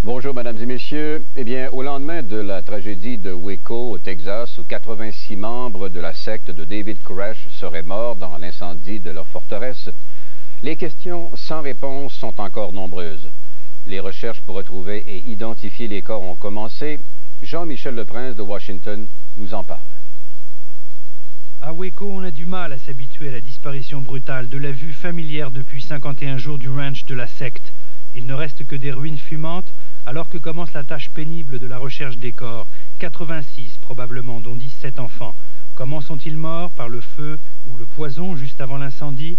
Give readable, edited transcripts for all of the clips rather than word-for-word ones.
Bonjour, mesdames et messieurs. Eh bien, au lendemain de la tragédie de Waco, au Texas, où 86 membres de la secte de David Koresh seraient morts dans l'incendie de leur forteresse, les questions sans réponse sont encore nombreuses. Les recherches pour retrouver et identifier les corps ont commencé. Jean-Michel Leprince de Washington nous en parle. À Waco, on a du mal à s'habituer à la disparition brutale de la vue familière depuis 51 jours du ranch de la secte. Il ne reste que des ruines fumantes, alors que commence la tâche pénible de la recherche des corps. 86 probablement, dont 17 enfants. Comment sont-ils morts? Par le feu ou le poison juste avant l'incendie?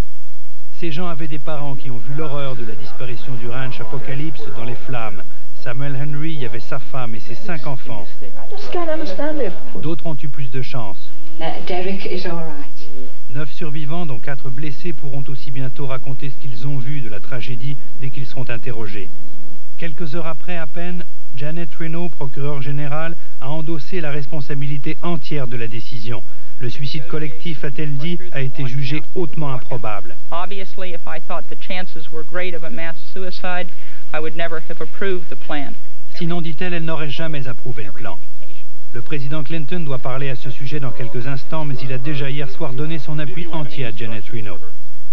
Ces gens avaient des parents qui ont vu l'horreur de la disparition du ranch Apocalypse dans les flammes. Samuel Henry y avait sa femme et ses 5 enfants. D'autres ont eu plus de chance. 9 survivants, dont 4 blessés, pourront aussi bientôt raconter ce qu'ils ont vu de la tragédie dès qu'ils seront interrogés. Quelques heures après à peine, Janet Reno, procureure générale, a endossé la responsabilité entière de la décision. Le suicide collectif, a-t-elle dit, a été jugé hautement improbable. Sinon, dit-elle, elle n'aurait jamais approuvé le plan. Le président Clinton doit parler à ce sujet dans quelques instants, mais il a déjà hier soir donné son appui entier à Janet Reno.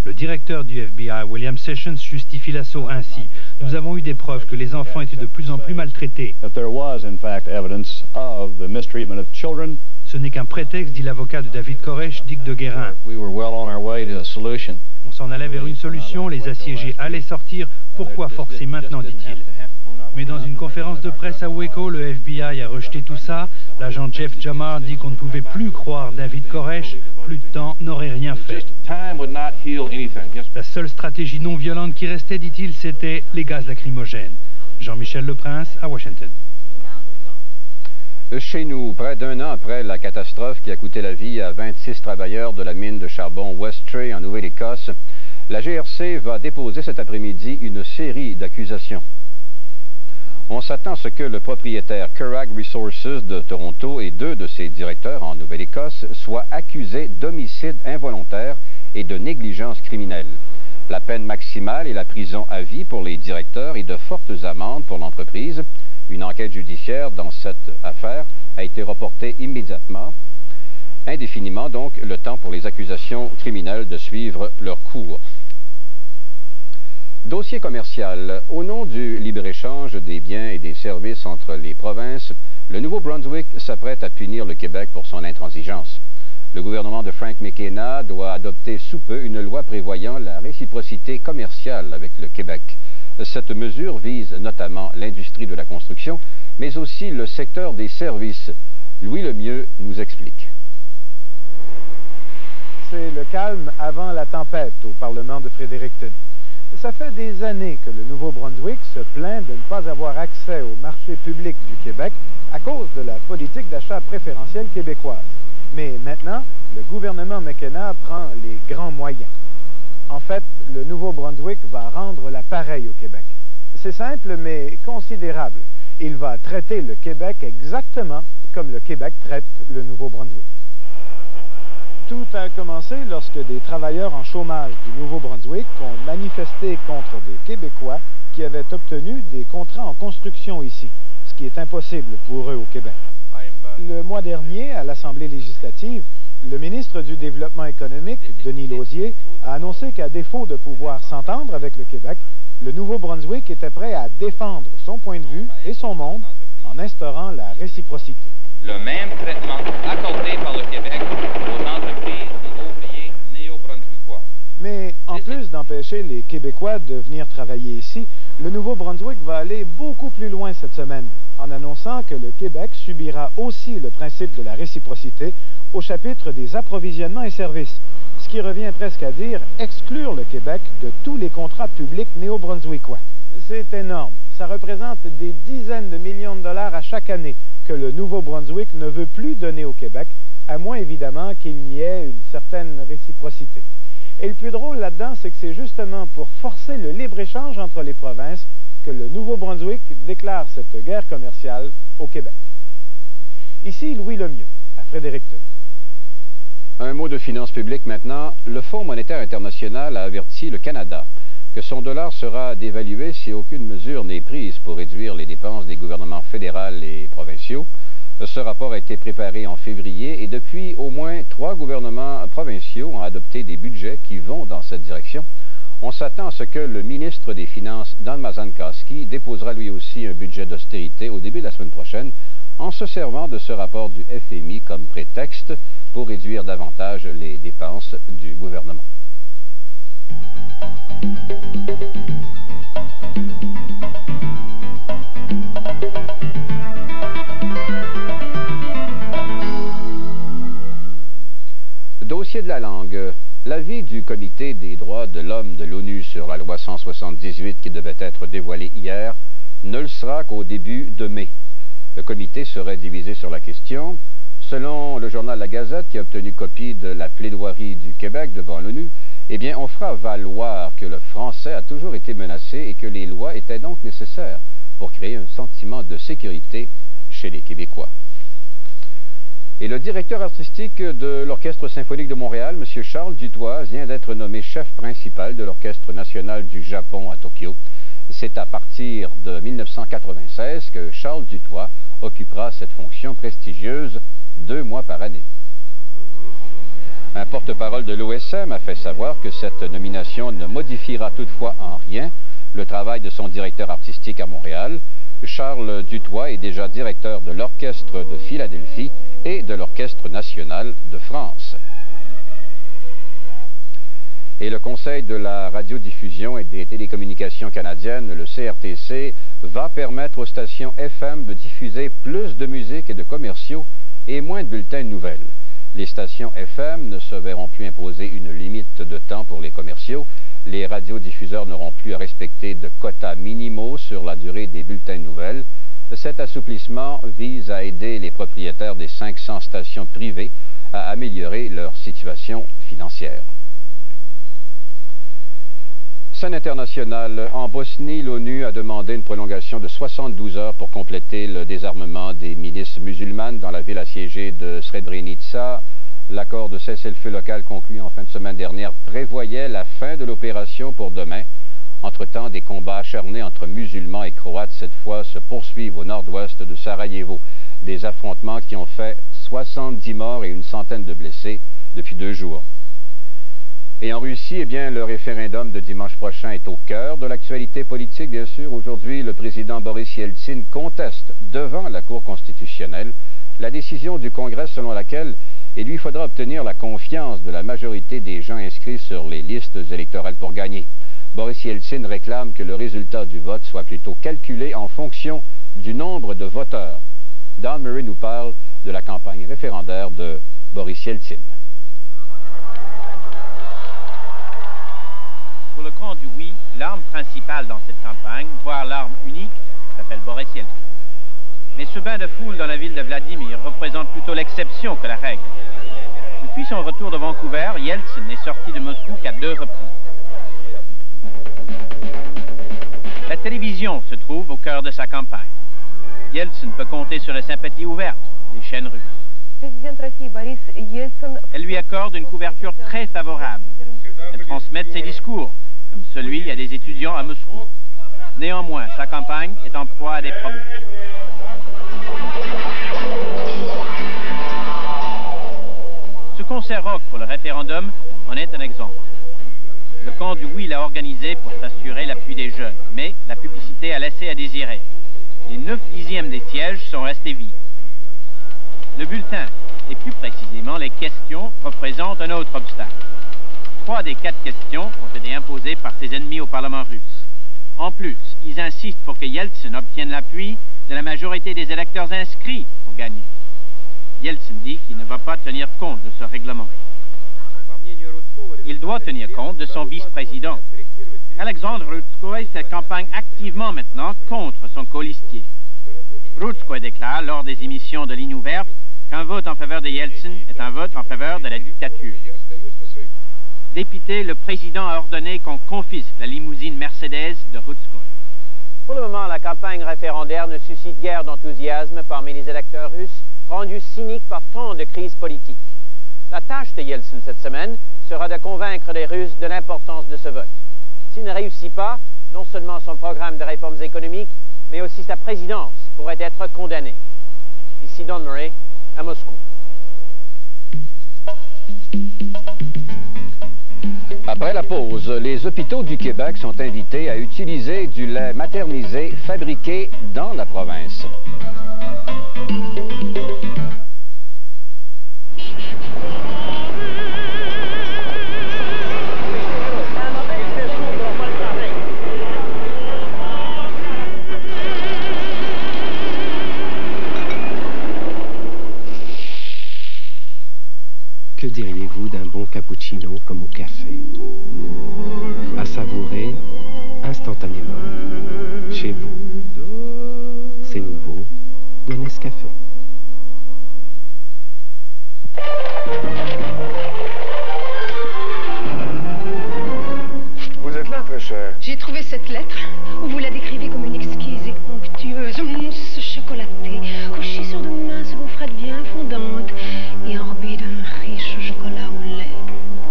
Le directeur du FBI, William Sessions, justifie l'assaut ainsi. Nous avons eu des preuves que les enfants étaient de plus en plus maltraités. Ce n'est qu'un prétexte, dit l'avocat de David Koresh, Dick de Guérin. On s'en allait vers une solution, les assiégés allaient sortir. Pourquoi forcer maintenant, dit-il. Mais dans une conférence de presse à Waco, le FBI a rejeté tout ça. L'agent Jeff Jamar dit qu'on ne pouvait plus croire David Koresh. Plus de temps n'aurait rien fait. La seule stratégie non violente qui restait, dit-il, c'était les gaz lacrymogènes. Jean-Michel Leprince à Washington. Chez nous, près d'un an après la catastrophe qui a coûté la vie à 26 travailleurs de la mine de charbon Westray en Nouvelle-Écosse, la GRC va déposer cet après-midi une série d'accusations. On s'attend à ce que le propriétaire Curragh Resources de Toronto et 2 de ses directeurs en Nouvelle-Écosse soient accusés d'homicide involontaire et de négligence criminelle. La peine maximale est la prison à vie pour les directeurs et de fortes amendes pour l'entreprise. Une enquête judiciaire dans cette affaire a été reportée immédiatement, indéfiniment donc, le temps pour les accusations criminelles de suivre leur cours. Dossier commercial. Au nom du libre-échange des biens et des services entre les provinces, le Nouveau-Brunswick s'apprête à punir le Québec pour son intransigeance. Le gouvernement de Frank McKenna doit adopter sous peu une loi prévoyant la réciprocité commerciale avec le Québec. Cette mesure vise notamment l'industrie de la construction, mais aussi le secteur des services. Louis Lemieux nous explique. C'est le calme avant la tempête au Parlement de Fredericton. Ça fait des années que le Nouveau-Brunswick se plaint de ne pas avoir accès au marché public du Québec à cause de la politique d'achat préférentielle québécoise. Mais maintenant, le gouvernement McKenna prend les grands moyens. En fait, le Nouveau-Brunswick va rendre l'appareil au Québec. C'est simple, mais considérable. Il va traiter le Québec exactement comme le Québec traite le Nouveau-Brunswick. Tout a commencé lorsque des travailleurs en chômage du Nouveau-Brunswick ont manifesté contre des Québécois qui avaient obtenu des contrats en construction ici, ce qui est impossible pour eux au Québec. Le mois dernier, à l'Assemblée législative, le ministre du Développement économique, Denis Lausier, a annoncé qu'à défaut de pouvoir s'entendre avec le Québec, le Nouveau-Brunswick était prêt à défendre son point de vue et son monde en instaurant la réciprocité. Le même traitement accordé par le Québec aux entreprises et ouvriers néo-brunswickois. Mais en plus d'empêcher les Québécois de venir travailler ici, le Nouveau-Brunswick va aller beaucoup plus loin cette semaine, en annonçant que le Québec subira aussi le principe de la réciprocité au chapitre des approvisionnements et services, ce qui revient presque à dire exclure le Québec de tous les contrats publics néo-brunswickois. C'est énorme. Ça représente des dizaines de millions de dollars à chaque année que le Nouveau-Brunswick ne veut plus donner au Québec, à moins évidemment qu'il n'y ait une certaine réciprocité. Et le plus drôle là-dedans, c'est que c'est justement pour forcer le libre-échange entre les provinces que le Nouveau-Brunswick déclare cette guerre commerciale au Québec. Ici, Louis Lemieux, à Fredericton. Un mot de finances publiques maintenant. Le Fonds monétaire international a averti le Canada que son dollar sera dévalué si aucune mesure n'est prise pour réduire les dépenses des gouvernements fédéral et provinciaux. Ce rapport a été préparé en février et depuis, au moins 3 gouvernements provinciaux ont adopté des budgets qui vont dans cette direction. On s'attend à ce que le ministre des Finances, Dan Mazankowski, déposera lui aussi un budget d'austérité au début de la semaine prochaine en se servant de ce rapport du FMI comme prétexte pour réduire davantage les dépenses du gouvernement. Dossier de la langue. L'avis du Comité des droits de l'homme de l'ONU sur la loi 178 qui devait être dévoilée hier ne le sera qu'au début de mai. Le comité serait divisé sur la question. Selon le journal La Gazette, qui a obtenu copie de la plaidoirie du Québec devant l'ONU, eh bien, on fera valoir que le français a toujours été menacé et que les lois étaient donc nécessaires pour créer un sentiment de sécurité chez les Québécois. Et le directeur artistique de l'Orchestre symphonique de Montréal, M. Charles Dutoit, vient d'être nommé chef principal de l'Orchestre national du Japon à Tokyo. C'est à partir de 1996 que Charles Dutoit occupera cette fonction prestigieuse 2 mois par année. Un porte-parole de l'OSM a fait savoir que cette nomination ne modifiera toutefois en rien le travail de son directeur artistique à Montréal. Charles Dutoit est déjà directeur de l'Orchestre de Philadelphie et de l'Orchestre national de France. Et le Conseil de la radiodiffusion et des télécommunications canadiennes, le CRTC, va permettre aux stations FM de diffuser plus de musique et de commerciaux et moins de bulletins de nouvelles. Les stations FM ne se verront plus imposer une limite de temps pour les commerciaux. Les radiodiffuseurs n'auront plus à respecter de quotas minimaux sur la durée des bulletins de nouvelles. Cet assouplissement vise à aider les propriétaires des 500 stations privées à améliorer leur situation financière. Scène internationale. En Bosnie, l'ONU a demandé une prolongation de 72 heures pour compléter le désarmement des milices musulmanes dans la ville assiégée de Srebrenica. L'accord de cessez-le-feu local conclu en fin de semaine dernière prévoyait la fin de l'opération pour demain. Entre-temps, des combats acharnés entre musulmans et croates, cette fois, se poursuivent au nord-ouest de Sarajevo. Des affrontements qui ont fait 70 morts et une centaine de blessés depuis 2 jours. Et en Russie, eh bien, le référendum de dimanche prochain est au cœur de l'actualité politique, bien sûr. Aujourd'hui, le président Boris Yeltsin conteste devant la Cour constitutionnelle la décision du Congrès selon laquelle il lui faudra obtenir la confiance de la majorité des gens inscrits sur les listes électorales pour gagner. Boris Yeltsin réclame que le résultat du vote soit plutôt calculé en fonction du nombre de voteurs. Dan Murray nous parle de la campagne référendaire de Boris Yeltsin. Pour le camp du oui, l'arme principale dans cette campagne, voire l'arme unique, s'appelle Boris Yeltsin. Mais ce bain de foule dans la ville de Vladimir représente plutôt l'exception que la règle. Depuis son retour de Vancouver, Yeltsin n'est sorti de Moscou qu'à 2 reprises. La télévision se trouve au cœur de sa campagne. Yeltsin peut compter sur la sympathie ouverte des chaînes russes. Elle lui accorde une couverture très favorable. Elle transmet ses discours, comme celui à des étudiants à Moscou. Néanmoins, sa campagne est en proie à des problèmes. Ce concert rock pour le référendum en est un exemple. Le camp du oui l'a organisé pour s'assurer l'appui des jeunes, mais la publicité a laissé à désirer. Les 9/10 des sièges sont restés vides. Le bulletin, et plus précisément les questions, représentent un autre obstacle. 3 des 4 questions ont été imposées par ses ennemis au Parlement russe. En plus, ils insistent pour que Yeltsin obtienne l'appui de la majorité des électeurs inscrits pour gagner. Yeltsin dit qu'il ne va pas tenir compte de ce règlement. Il doit tenir compte de son vice-président. Alexandre Rudskoy fait campagne activement maintenant contre son colistier. Rudskoy déclare lors des émissions de Ligne ouverte qu'un vote en faveur de Yeltsin est un vote en faveur de la dictature. Député, le président a ordonné qu'on confisque la limousine Mercedes de Rutskoy. Pour le moment, la campagne référendaire ne suscite guère d'enthousiasme parmi les électeurs russes, rendus cyniques par tant de crises politiques. La tâche de Yeltsin cette semaine sera de convaincre les Russes de l'importance de ce vote. S'il ne réussit pas, non seulement son programme de réformes économiques, mais aussi sa présidence pourrait être condamnée. Ici Don Murray, à Moscou. Après la pause, les hôpitaux du Québec sont invités à utiliser du lait maternisé fabriqué dans la province. Que diriez-vous d'un bon cappuccino comme au café? À savourer instantanément, chez vous. C'est nouveau de Nescafé. Vous êtes là, très cher. J'ai trouvé cette lettre où vous la décrivez comme une exquise et onctueuse mousse chocolatée, couchée sur de minces gaufrettes bien fondantes et enrobée d'un riche chocolat au lait,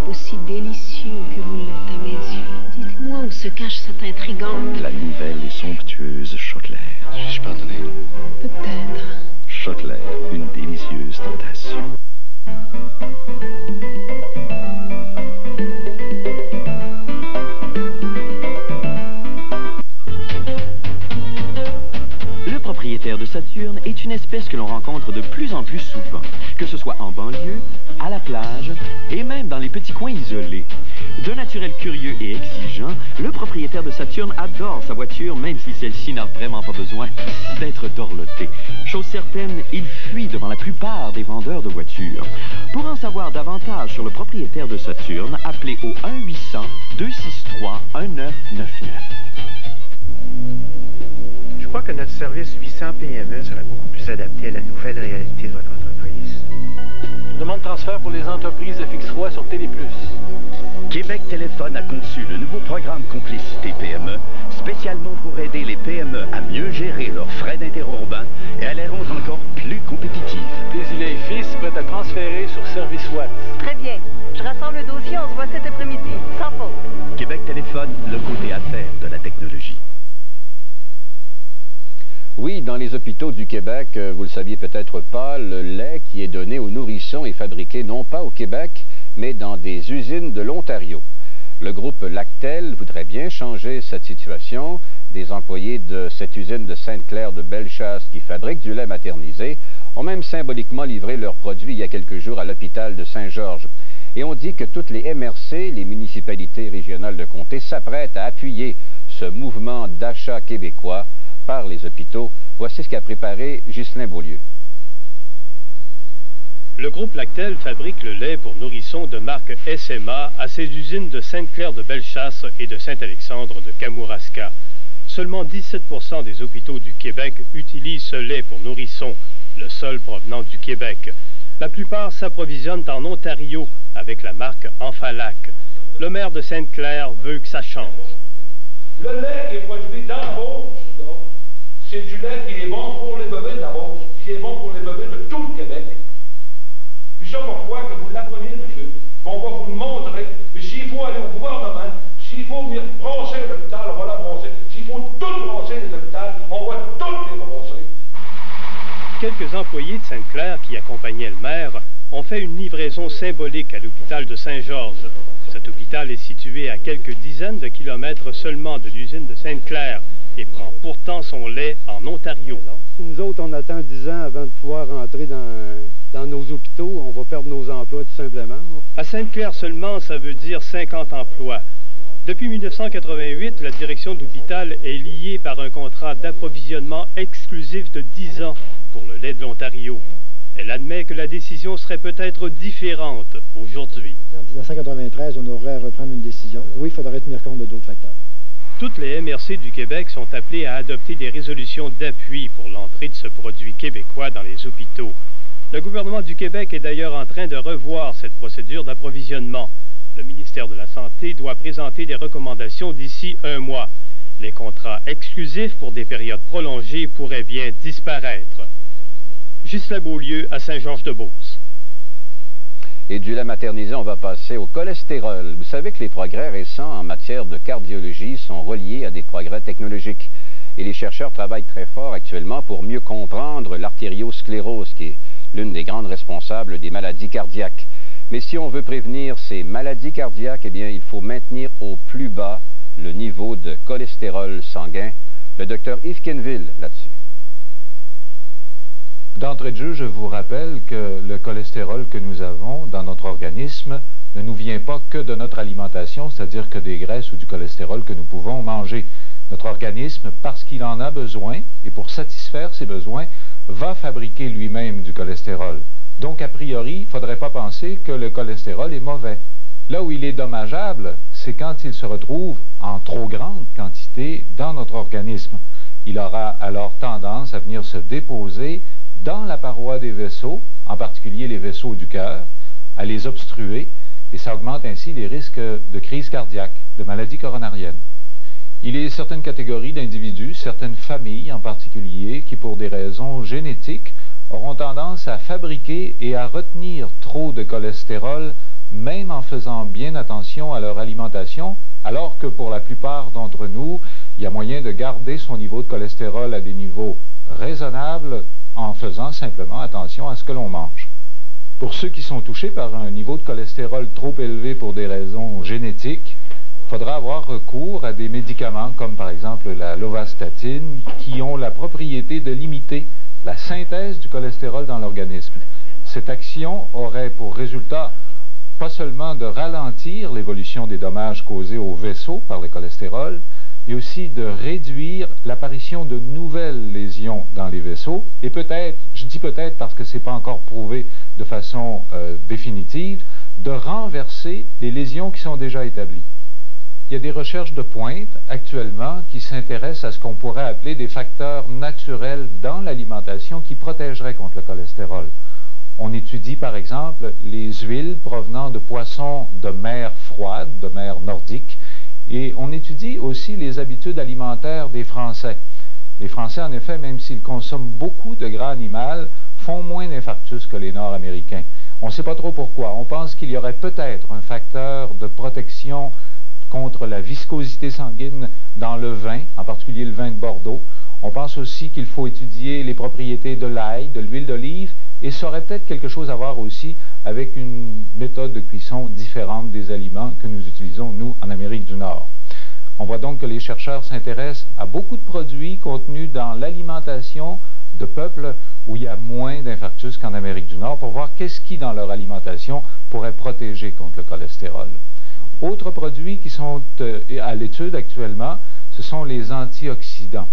aussi délicieux que vous l'êtes à mes yeux. Dites-moi où se cache cette intrigante. La nouvelle et somptueuse Chotelaire. Suis-je pardonné? Peut-être. Chotelaire, une délicieuse tentation. Le propriétaire de Saturne est une espèce que l'on rencontre de plus en plus souvent, que ce soit en banlieue, à la plage et même dans les petits coins isolés. De naturel curieux et exigeant, le propriétaire de Saturne adore sa voiture, même si celle-ci n'a vraiment pas besoin d'être dorlotée. Chose certaine, il fuit devant la plupart des vendeurs de voitures. Pour en savoir davantage sur le propriétaire de Saturne, appelez au 1-800-263-1999. Je crois que notre service 800 PME serait beaucoup plus adapté à la nouvelle réalité de votre entreprise. Demande transfert pour les entreprises de Fixe-Roi sur Télé+. Québec Téléphone a conçu le nouveau programme Complicité PME, spécialement pour aider les PME à mieux gérer leurs frais d'interurbain et à les rendre encore plus compétitifs. Désilets et Fils, prêt à transférer sur Service Watt. Très bien. Je rassemble le dossier, on se voit cet après-midi, sans faute. Québec Téléphone, le côté affaires de la technologie. Oui, dans les hôpitaux du Québec, vous le saviez peut-être pas, le lait qui est donné aux nourrissons est fabriqué non pas au Québec, mais dans des usines de l'Ontario. Le groupe Lactel voudrait bien changer cette situation. Des employés de cette usine de Sainte-Claire de Bellechasse qui fabrique du lait maternisé ont même symboliquement livré leurs produits il y a quelques jours à l'hôpital de Saint-Georges. Et on dit que toutes les MRC, les municipalités régionales de comté, s'apprêtent à appuyer ce mouvement d'achat québécois par les hôpitaux. Voici ce qu'a préparé Ghislain Beaulieu. Le groupe Lactel fabrique le lait pour nourrissons de marque SMA à ses usines de Sainte-Claire de Bellechasse et de Saint-Alexandre de Kamouraska. Seulement 17% des hôpitaux du Québec utilisent ce lait pour nourrissons, le seul provenant du Québec. La plupart s'approvisionnent en Ontario avec la marque Enfalac. Le maire de Sainte-Claire veut que ça change. Le lait qui est produit dans la Beauce, c'est du lait qui est bon pour les bovins de la Beauce, qui est bon pour les bovins de tout le Québec. Puis ça, pourquoi que vous l'appreniez, monsieur? On va vous le montrer. Puis s'il faut aller au gouvernement, s'il faut venir brasser l'hôpital, on va la brasser. S'il faut tout brasser les hôpitaux, on va toutes les brasser. Quelques employés de Sainte-Claire qui accompagnaient le maire ont fait une livraison symbolique à l'hôpital de Saint-Georges. Cet hôpital est situé à quelques dizaines de kilomètres seulement de l'usine de Sainte-Claire et prend pourtant son lait en Ontario. Si nous autres, on attend 10 ans avant de pouvoir rentrer dans nos hôpitaux, on va perdre nos emplois tout simplement. À Sainte-Claire seulement, ça veut dire 50 emplois. Depuis 1988, la direction de l'hôpital est liée par un contrat d'approvisionnement exclusif de 10 ans pour le lait de l'Ontario. Elle admet que la décision serait peut-être différente aujourd'hui. En 1993, on aurait à reprendre une décision. Oui, il faudrait tenir compte de d'autres facteurs. Toutes les MRC du Québec sont appelées à adopter des résolutions d'appui pour l'entrée de ce produit québécois dans les hôpitaux. Le gouvernement du Québec est d'ailleurs en train de revoir cette procédure d'approvisionnement. Le ministère de la Santé doit présenter des recommandations d'ici un mois. Les contrats exclusifs pour des périodes prolongées pourraient bien disparaître. Ghislain Beaulieu à Saint-Georges-de-Beauce. Et du lait maternisé, on va passer au cholestérol. Vous savez que les progrès récents en matière de cardiologie sont reliés à des progrès technologiques. Et les chercheurs travaillent très fort actuellement pour mieux comprendre l'artériosclérose, qui est l'une des grandes responsables des maladies cardiaques. Mais si on veut prévenir ces maladies cardiaques, eh bien, il faut maintenir au plus bas le niveau de cholestérol sanguin. Le docteur Yves Kenville là-dessus. D'entrée de jeu, je vous rappelle que le cholestérol que nous avons dans notre organisme ne nous vient pas que de notre alimentation, c'est-à-dire que des graisses ou du cholestérol que nous pouvons manger. Notre organisme, parce qu'il en a besoin, et pour satisfaire ses besoins, va fabriquer lui-même du cholestérol. Donc, a priori, il ne faudrait pas penser que le cholestérol est mauvais. Là où il est dommageable, c'est quand il se retrouve en trop grande quantité dans notre organisme. Il aura alors tendance à venir se déposer dans la paroi des vaisseaux, en particulier les vaisseaux du cœur, à les obstruer, et ça augmente ainsi les risques de crise cardiaque, de maladies coronariennes. Il y a certaines catégories d'individus, certaines familles en particulier, qui pour des raisons génétiques auront tendance à fabriquer et à retenir trop de cholestérol, même en faisant bien attention à leur alimentation, alors que pour la plupart d'entre nous, il y a moyen de garder son niveau de cholestérol à des niveaux raisonnables en faisant simplement attention à ce que l'on mange. Pour ceux qui sont touchés par un niveau de cholestérol trop élevé pour des raisons génétiques, il faudra avoir recours à des médicaments comme par exemple la lovastatine qui ont la propriété de limiter la synthèse du cholestérol dans l'organisme. Cette action aurait pour résultat pas seulement de ralentir l'évolution des dommages causés aux vaisseaux par le cholestérol, mais aussi de réduire l'apparition de nouvelles lésions dans les vaisseaux, et peut-être, je dis peut-être parce que ce n'est pas encore prouvé de façon définitive, de renverser les lésions qui sont déjà établies. Il y a des recherches de pointe actuellement qui s'intéressent à ce qu'on pourrait appeler des facteurs naturels dans l'alimentation qui protégeraient contre le cholestérol. On étudie par exemple les huiles provenant de poissons de mer froide, de mer nordique, et on étudie aussi les habitudes alimentaires des Français. Les Français, en effet, même s'ils consomment beaucoup de gras animal, font moins d'infarctus que les Nord-Américains. On ne sait pas trop pourquoi. On pense qu'il y aurait peut-être un facteur de protection contre la viscosité sanguine dans le vin, en particulier le vin de Bordeaux. On pense aussi qu'il faut étudier les propriétés de l'ail, de l'huile d'olive, et ça aurait peut-être quelque chose à voir aussi avec une méthode de cuisson différente des aliments que nous utilisons, nous, en Amérique du Nord. On voit donc que les chercheurs s'intéressent à beaucoup de produits contenus dans l'alimentation de peuples où il y a moins d'infarctus qu'en Amérique du Nord pour voir qu'est-ce qui, dans leur alimentation, pourrait protéger contre le cholestérol. Autres produits qui sont à l'étude actuellement, ce sont les antioxydants.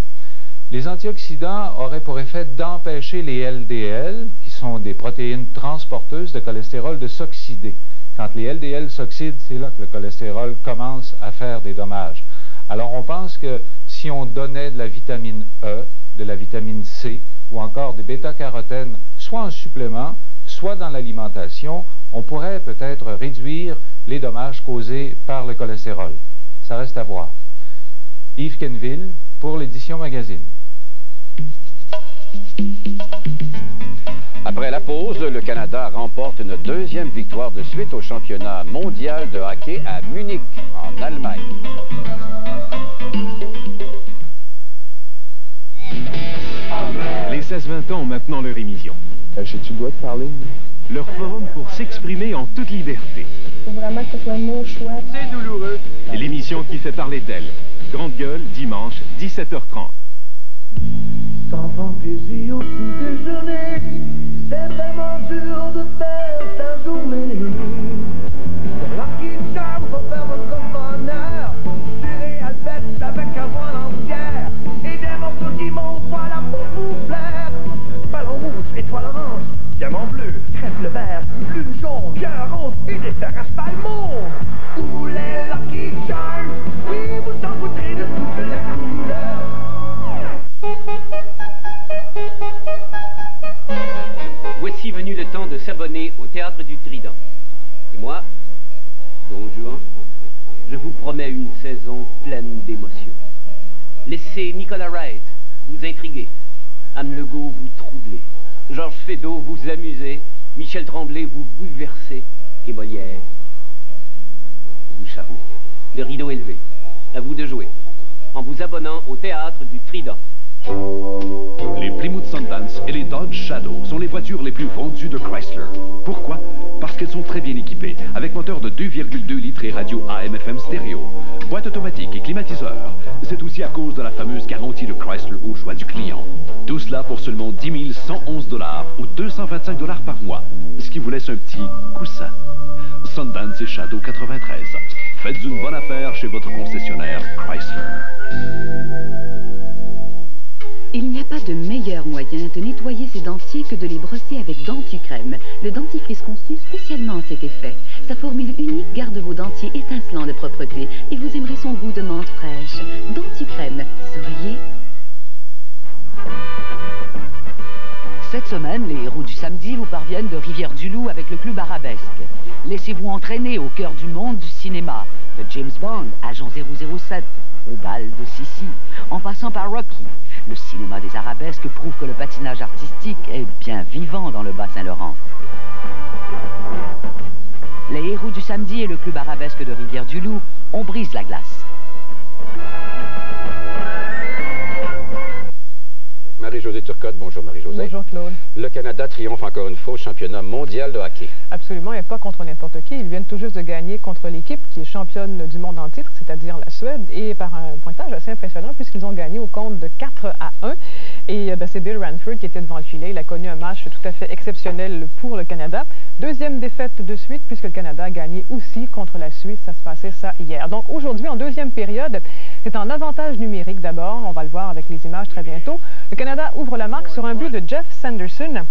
Les antioxydants auraient pour effet d'empêcher les LDL, qui sont des protéines transporteuses de cholestérol, de s'oxyder. Quand les LDL s'oxydent, c'est là que le cholestérol commence à faire des dommages. Alors on pense que si on donnait de la vitamine E, de la vitamine C ou encore des bêta-carotènes, soit en supplément, soit dans l'alimentation, on pourrait peut-être réduire les dommages causés par le cholestérol. Ça reste à voir. Yves Kenville pour l'édition Magazine. Après la pause, le Canada remporte une deuxième victoire de suite au championnat mondial de hockey à Munich, en Allemagne. Les 16-20 ans ont maintenant leur émission. Tu dois te parler. Leur forum pour s'exprimer en toute liberté. Faut vraiment que ce soit mon choix. C'est douloureux. L'émission qui fait parler d'elle. Grande Gueule, dimanche, 17h30. Enfant plaisir au petit déjeuner, c'est vraiment dur de faire sa journée. Lucky Charm pour faire votre bonheur, juré à bête avec un voile entière, et des morceaux qui montent, voilà pour vous plaire. Ballon rouge, étoile orange, diamant bleu, crêpe vert, lune jaune, cœur rose, et des terrasses palmons. Où les Lucky Charms, oui, vous en foutrez de toutes les couleurs. vous promets une saison pleine d'émotions. Laissez Nicolas Wright vous intriguer, Anne Legault vous troubler, Georges Feydeau vous amuser, Michel Tremblay vous bouleverser et Molière vous charmer. Le rideau est levé. À vous de jouer, en vous abonnant au Théâtre du Trident. Les Plymouth Sundance et les Dodge Shadow sont les voitures les plus vendues de Chrysler. Pourquoi? Parce qu'elles sont très bien équipées, avec moteur de 2,2 litres et radio AM/FM stéréo, boîte automatique et climatiseur. C'est aussi à cause de la fameuse garantie de Chrysler au choix du client. Tout cela pour seulement 10 111 $ ou 225 $ par mois, ce qui vous laisse un petit coussin. Sundance et Shadow 93. Faites une bonne affaire chez votre concessionnaire Chrysler. Il n'y a pas de meilleur moyen de nettoyer ses dentiers que de les brosser avec Dentucrème, le dentifrice conçu spécialement à cet effet. Sa formule unique garde vos dentiers étincelants de propreté et vous aimerez son goût de menthe fraîche. Dentucrème, souriez. Cette semaine, les héros du samedi vous parviennent de Rivière-du-Loup avec le club Arabesque. Laissez-vous entraîner au cœur du monde du cinéma, de James Bond, Agent 007, au bal de Sissi, en passant par Rocky. Le cinéma des arabesques prouve que le patinage artistique est bien vivant dans le Bas-Saint-Laurent. Les héros du samedi et le club arabesque de Rivière-du-Loup, on brise la glace. Marie-Josée Turcotte, bonjour Marie-Josée. Bonjour Claude. Le Canada triomphe encore une fois au championnat mondial de hockey. Absolument, et pas contre n'importe qui. Ils viennent tout juste de gagner contre l'équipe qui est championne du monde en titre, c'est-à-dire la Suède, et par un pointage assez impressionnant puisqu'ils ont gagné au compte de 4-1. Et c'est Bill Ranford qui était devant le filet. Il a connu un match tout à fait exceptionnel pour le Canada. Deuxième défaite de suite puisque le Canada a gagné aussi contre la Suisse. Ça se passait ça hier. Donc aujourd'hui, en deuxième période, c'est en avantage numérique d'abord. On va le voir avec les images très bientôt. Le Canada ouvre la marque sur un but de Jeff Sanderson.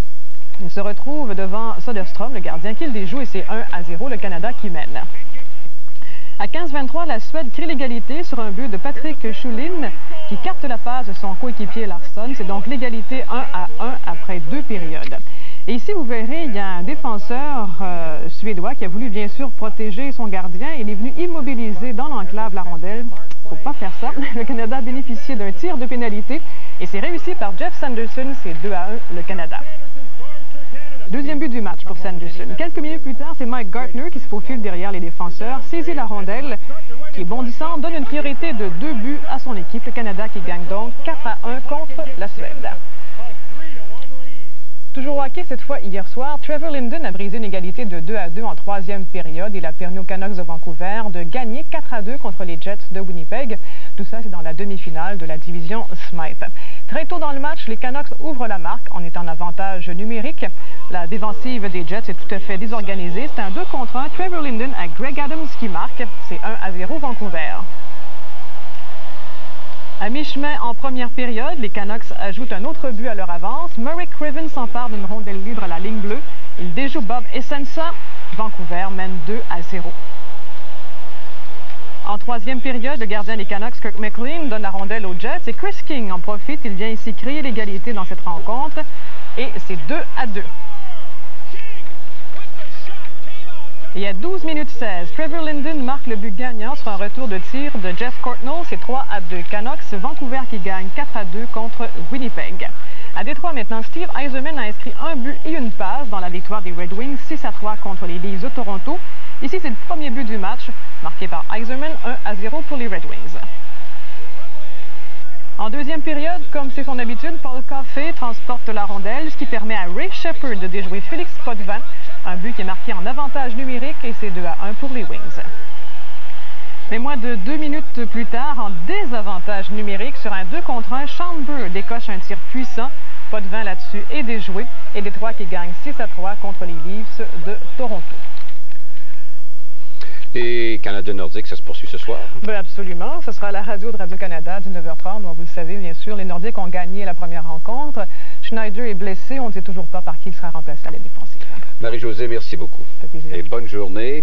Il se retrouve devant Soderstrom, le gardien qui le déjoue, et c'est 1-0, le Canada qui mène. À 15-23, la Suède crée l'égalité sur un but de Patrick Schulin qui capte la passe de son coéquipier Larsson. C'est donc l'égalité 1-1 après 2 périodes. Et ici, vous verrez, il y a un défenseur suédois qui a voulu bien sûr protéger son gardien. Il est venu immobiliser dans l'enclave la rondelle. Il ne faut pas faire ça. Le Canada a bénéficié d'un tir de pénalité et c'est réussi par Jeff Sanderson. C'est 2-1 le Canada. Deuxième but du match pour Sanderson. Quelques minutes plus tard, c'est Mike Gartner qui se faufile derrière les défenseurs, saisit la rondelle, qui est bondissante, donne une priorité de 2 buts à son équipe. Le Canada qui gagne donc 4-1 contre la Suède. Toujours au hockey, cette fois hier soir, Trevor Linden a brisé une égalité de 2-2 en troisième période. Il a permis aux Canucks de Vancouver de gagner 4-2 contre les Jets de Winnipeg. Tout ça, c'est dans la demi-finale de la division Smythe. Très tôt dans le match, les Canucks ouvrent la marque en étant en avantage numérique. La défensive des Jets est tout à fait désorganisée. C'est un 2 contre 1. Trevor Linden à Greg Adams qui marque. C'est 1-0 Vancouver. À mi-chemin en première période, les Canucks ajoutent un autre but à leur avance. Murray Craven s'empare d'une rondelle libre à la ligne bleue. Il déjoue Bob Essensa. Vancouver mène 2-0. En troisième période, le gardien des Canucks, Kirk McLean, donne la rondelle aux Jets et Chris King en profite. Il vient ici créer l'égalité dans cette rencontre et c'est 2-2. Et à 12 minutes 16, Trevor Linden marque le but gagnant sur un retour de tir de Jeff Courtnall. C'est 3-2 Canucks. Vancouver qui gagne 4-2 contre Winnipeg. À Détroit maintenant, Steve Yzerman a inscrit un but et une passe dans la victoire des Red Wings 6-3 contre les Leafs de Toronto. Ici, c'est le premier but du match, marqué par Yzerman, 1-0 pour les Red Wings. En deuxième période, comme c'est son habitude, Paul Coffey transporte la rondelle, ce qui permet à Ray Shepherd de déjouer Félix Potvin. Un but qui est marqué en avantage numérique et c'est 2-1 pour les Wings. Mais moins de 2 minutes plus tard, en désavantage numérique, sur un 2 contre 1, Sean Burr décoche un tir puissant. Potvin là-dessus est déjoué et Détroit qui gagne 6-3 contre les Leafs de Toronto. Et Canada Nordique, ça se poursuit ce soir? Ben absolument. Ce sera à la radio de Radio-Canada à 19h30. Donc, vous le savez, bien sûr, les Nordiques ont gagné la première rencontre. Schneider est blessé. On ne sait toujours pas par qui il sera remplacé à la défensive. Marie-Josée, merci beaucoup. Ça fait plaisir. Et bonne journée.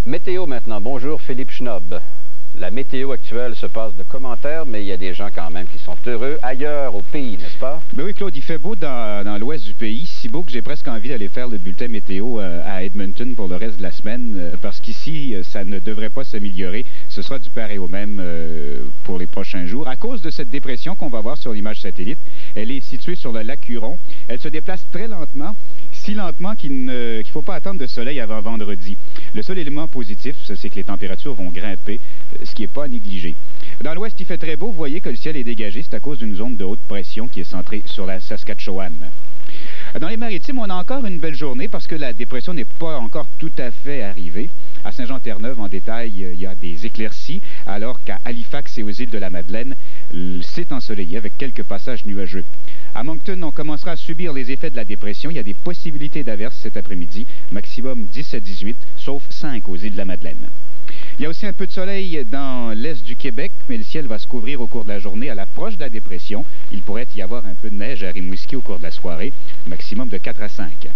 Météo maintenant. Bonjour, Philippe Schnob. La météo actuelle se passe de commentaires, mais il y a des gens quand même qui sont heureux ailleurs au pays, n'est-ce pas? Ben oui, Claude, il fait beau dans l'ouest du pays, si beau que j'ai presque envie d'aller faire le bulletin météo à Edmonton pour le reste de la semaine, parce qu'ici, ça ne devrait pas s'améliorer. Ce sera du pareil au même pour les prochains jours. À cause de cette dépression qu'on va voir sur l'image satellite, elle est située sur le lac Huron. Elle se déplace très lentement, si lentement qu'il ne faut pas attendre de soleil avant vendredi. Le seul élément positif, c'est que les températures vont grimper, ce qui n'est pas à négliger. Dans l'ouest, il fait très beau. Vous voyez que le ciel est dégagé. C'est à cause d'une zone de haute pression qui est centrée sur la Saskatchewan. Dans les maritimes, on a encore une belle journée parce que la dépression n'est pas encore tout à fait arrivée. À Saint-Jean-Terre-Neuve, en détail, il y a des éclaircies, alors qu'à Halifax et aux îles de la Madeleine, c'est ensoleillé avec quelques passages nuageux. À Moncton, on commencera à subir les effets de la dépression. Il y a des possibilités d'averses cet après-midi, maximum 10 à 18, sauf 5 aux îles de la Madeleine. Il y a aussi un peu de soleil dans l'est du Québec, mais le ciel va se couvrir au cours de la journée. À l'approche de la dépression, il pourrait y avoir un peu de neige à Rimouski au cours de la soirée, maximum de 4 à 5.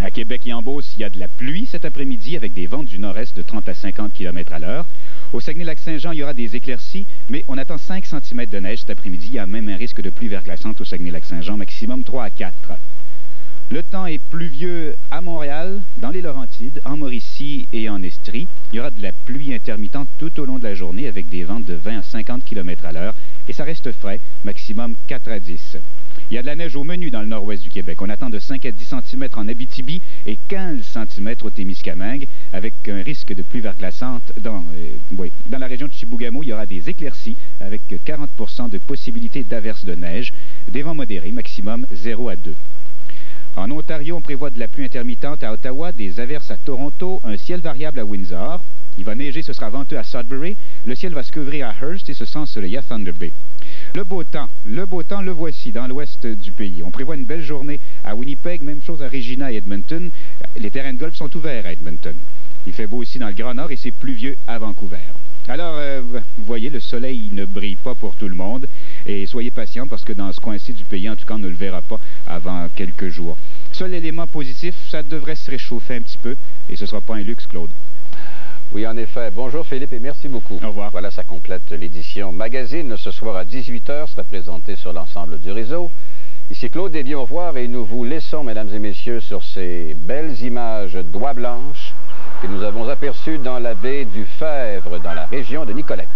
À Québec et en Beauce, il y a de la pluie cet après-midi avec des vents du nord-est de 30 à 50 km à l'heure. Au Saguenay-Lac-Saint-Jean, il y aura des éclaircies, mais on attend 5 cm de neige cet après-midi. Il y a même un risque de pluie verglaçante au Saguenay-Lac-Saint-Jean, maximum 3 à 4. Le temps est pluvieux à Montréal, dans les Laurentides, en Mauricie et en Estrie. Il y aura de la pluie intermittente tout au long de la journée avec des vents de 20 à 50 km à l'heure et ça reste frais, maximum 4 à 10. Il y a de la neige au menu dans le nord-ouest du Québec. On attend de 5 à 10 cm en Abitibi et 15 cm au Témiscamingue avec un risque de pluie verglaçante. Dans la région de Chibougamau, il y aura des éclaircies avec 40% de possibilité d'averses de neige, des vents modérés, maximum 0 à 2. En Ontario, on prévoit de la pluie intermittente à Ottawa, des averses à Toronto, un ciel variable à Windsor. Il va neiger, ce sera venteux à Sudbury. Le ciel va se couvrir à Hearst et ce sera ensoleillé à Thunder Bay. Le beau temps, le voici dans l'ouest du pays. On prévoit une belle journée à Winnipeg, même chose à Regina et Edmonton. Les terrains de golf sont ouverts à Edmonton. Il fait beau aussi dans le Grand Nord et c'est pluvieux à Vancouver. Alors, vous voyez, le soleil ne brille pas pour tout le monde. Et soyez patients parce que dans ce coin-ci du pays, en tout cas, on ne le verra pas avant quelques jours. Seul élément positif, ça devrait se réchauffer un petit peu et ce ne sera pas un luxe, Claude. Oui, en effet. Bonjour Philippe et merci beaucoup. Au revoir. Voilà, ça complète l'édition Magazine. Ce soir à 18h sera présenté sur l'ensemble du réseau. Ici Claude Desbiens, au revoir et nous vous laissons, mesdames et messieurs, sur ces belles images d'oies blanches que nous avons aperçues dans la baie du Fèvre, dans la région de Nicolette.